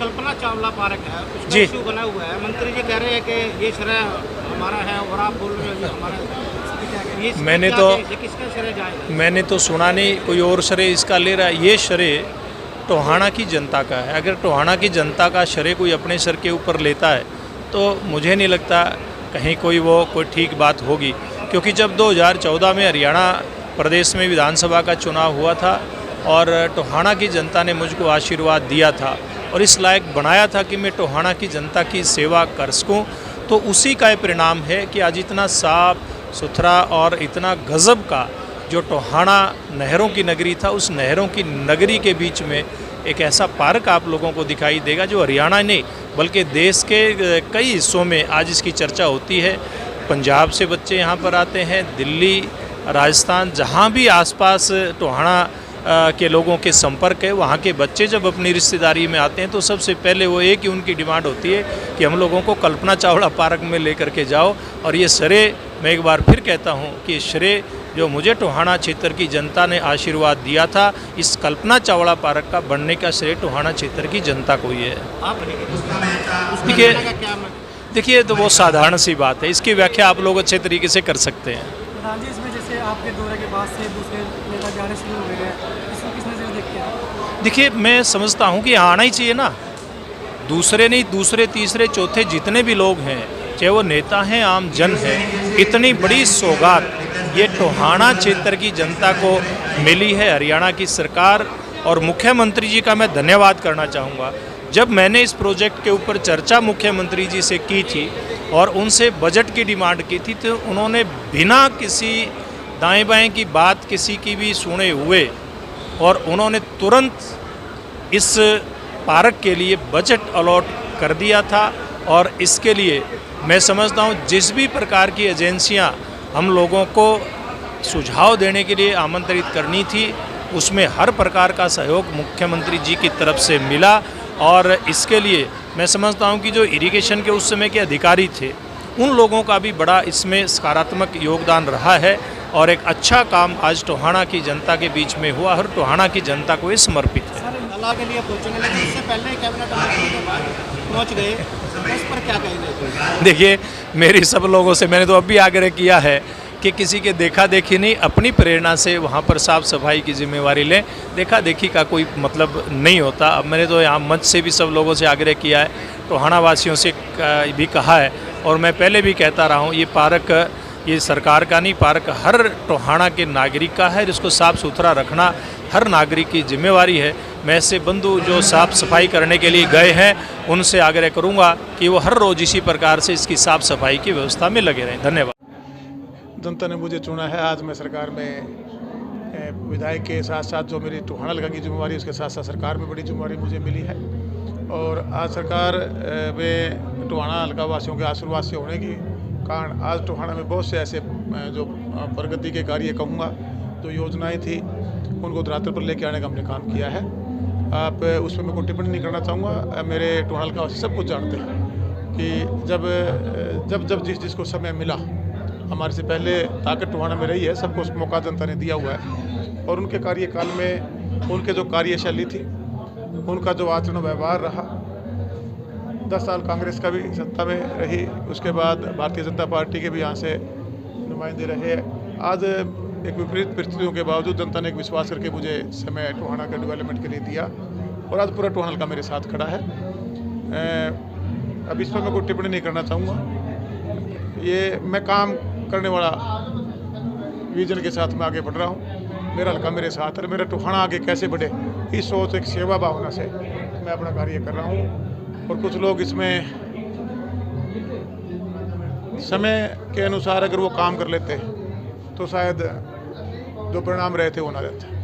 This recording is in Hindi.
कल्पना चावला पार्क है, उसका जी। इशू बना हुआ है। मंत्री जी कह रहे हैं कि ये श्रेय हमारा है और आप बोल रहे हो ये हमारा है। ये मैंने क्या तो ये किसका श्रेय जाएगा? मैंने तो सुना नहीं कोई और श्रेय इसका ले रहा है। ये श्रेय टोहाना की जनता का है। अगर टोहाना की जनता का श्रेय कोई अपने सर के ऊपर लेता है तो मुझे नहीं लगता कहीं कोई ठीक बात होगी, क्योंकि जब 2014 में हरियाणा प्रदेश में विधानसभा का चुनाव हुआ था और टोहाना की जनता ने मुझको आशीर्वाद दिया था और इस लायक बनाया था कि मैं टोहाना की जनता की सेवा कर सकूँ, तो उसी का परिणाम है कि आज इतना साफ सुथरा और इतना गजब का जो टोहाना नहरों की नगरी था, उस नहरों की नगरी के बीच में एक ऐसा पार्क आप लोगों को दिखाई देगा जो हरियाणा नहीं बल्कि देश के कई हिस्सों में आज इसकी चर्चा होती है। पंजाब से बच्चे यहाँ पर आते हैं, दिल्ली, राजस्थान, जहाँ भी आसपास टोहाना के लोगों के संपर्क है, वहाँ के बच्चे जब अपनी रिश्तेदारी में आते हैं तो सबसे पहले वो एक ही उनकी डिमांड होती है कि हम लोगों को कल्पना चावला पार्क में लेकर के जाओ। और ये श्रेय, मैं एक बार फिर कहता हूँ कि श्रेय जो मुझे टोहाना क्षेत्र की जनता ने आशीर्वाद दिया था, इस कल्पना चावला पार्क का बनने का श्रेय टोहाना क्षेत्र की जनता को ही है। देखिए तो वो साधारण सी बात है, इसकी व्याख्या आप लोग अच्छे तरीके से कर सकते हैं। प्रधान जी, इसमें जैसे आपके दौरे के बाद से दूसरे नेता जाने शुरू हो गए हैं, इसको किस नज़र से देखते हैं? देखिए मैं समझता हूँ कि आना ही चाहिए ना, दूसरे नहीं, दूसरे तीसरे चौथे जितने भी लोग हैं, चाहे वो नेता हैं आम जन हैं, इतनी बड़ी सौगात ये टोहाना क्षेत्र की जनता को मिली है। हरियाणा की सरकार और मुख्यमंत्री जी का मैं धन्यवाद करना चाहूँगा। जब मैंने इस प्रोजेक्ट के ऊपर चर्चा मुख्यमंत्री जी से की थी और उनसे बजट की डिमांड की थी, तो उन्होंने बिना किसी दाएं बाएं की बात किसी की भी सुने हुए और उन्होंने तुरंत इस पार्क के लिए बजट अलॉट कर दिया था। और इसके लिए मैं समझता हूँ जिस भी प्रकार की एजेंसियाँ हम लोगों को सुझाव देने के लिए आमंत्रित करनी थी, उसमें हर प्रकार का सहयोग मुख्यमंत्री जी की तरफ से मिला। और इसके लिए मैं समझता हूं कि जो इरिगेशन के उस समय के अधिकारी थे, उन लोगों का भी बड़ा इसमें सकारात्मक योगदान रहा है और एक अच्छा काम आज टोहाना की जनता के बीच में हुआ और टोहाना की जनता को ये समर्पित है। कला के लिए पहुंचने लगे, इससे पहले ही कैबिनेट मंत्री के पास पहुंच गए, तो इस पर क्या कहेंगे? देखिए मेरी सब लोगों से मैंने तो अभी आग्रह किया है कि किसी के देखा देखी नहीं, अपनी प्रेरणा से वहाँ पर साफ सफाई की जिम्मेवारी लें। देखा देखी का कोई मतलब नहीं होता। अब मैंने तो यहाँ मंच से भी सब लोगों से आग्रह किया है, टोहाना वासियों से भी कहा है और मैं पहले भी कहता रहा हूँ, ये पार्क ये सरकार का नहीं, पार्क हर टोहाना के नागरिक का है। इसको साफ़ सुथरा रखना हर नागरिक की जिम्मेवारी है। मैं ऐसे बंधु जो साफ़ सफाई करने के लिए गए हैं उनसे आग्रह करूँगा कि वो हर रोज़ इसी प्रकार से इसकी साफ़ सफाई की व्यवस्था में लगे रहें। धन्यवाद। जनता ने मुझे चुना है। आज मैं सरकार में विधायक के साथ साथ जो मेरी टोहाना हल्का की जिम्मेवारी, उसके साथ साथ सरकार में बड़ी जिम्मेवारी मुझे मिली है। और आज सरकार में टोहाना हल्का वासियों के आशीर्वाद से होने के कारण आज टोहाना में बहुत से ऐसे जो प्रगति के कार्य कहूँगा, जो योजनाएं थी, उनको धरातल पर लेके आने का हमने काम किया है। आप उस पर मैं कोई टिप्पणी नहीं करना चाहूँगा। मेरे टोहाना हल्का वासी सब कुछ जानते हैं कि जब जिसको समय मिला, हमारे से पहले ताकत टोहाना में रही है, सबको उस मौका जनता ने दिया हुआ है। और उनके कार्यकाल में उनके जो कार्यशैली थी, उनका जो आचरण व्यवहार रहा, 10 साल कांग्रेस का भी सत्ता में रही, उसके बाद भारतीय जनता पार्टी के भी यहाँ से नुमाइंदे रहे। आज एक विपरीत परिस्थितियों के बावजूद जनता ने एक विश्वास करके मुझे समय टोहाना के डेवलपमेंट के लिए दिया और आज पूरा टोहाना हल्का मेरे साथ खड़ा है। अब इस पर मैं कोई टिप्पणी नहीं करना चाहूँगा। ये मैं काम करने वाला विजन के साथ मैं आगे बढ़ रहा हूँ। मेरा हल्का मेरे साथ है, मेरा टोहाना आगे कैसे बढ़े, इस सोच, एक सेवा भावना से मैं अपना कार्य कर रहा हूँ। और कुछ लोग इसमें समय के अनुसार अगर वो काम कर लेते तो शायद जो परिणाम रहे थे वो ना रहते।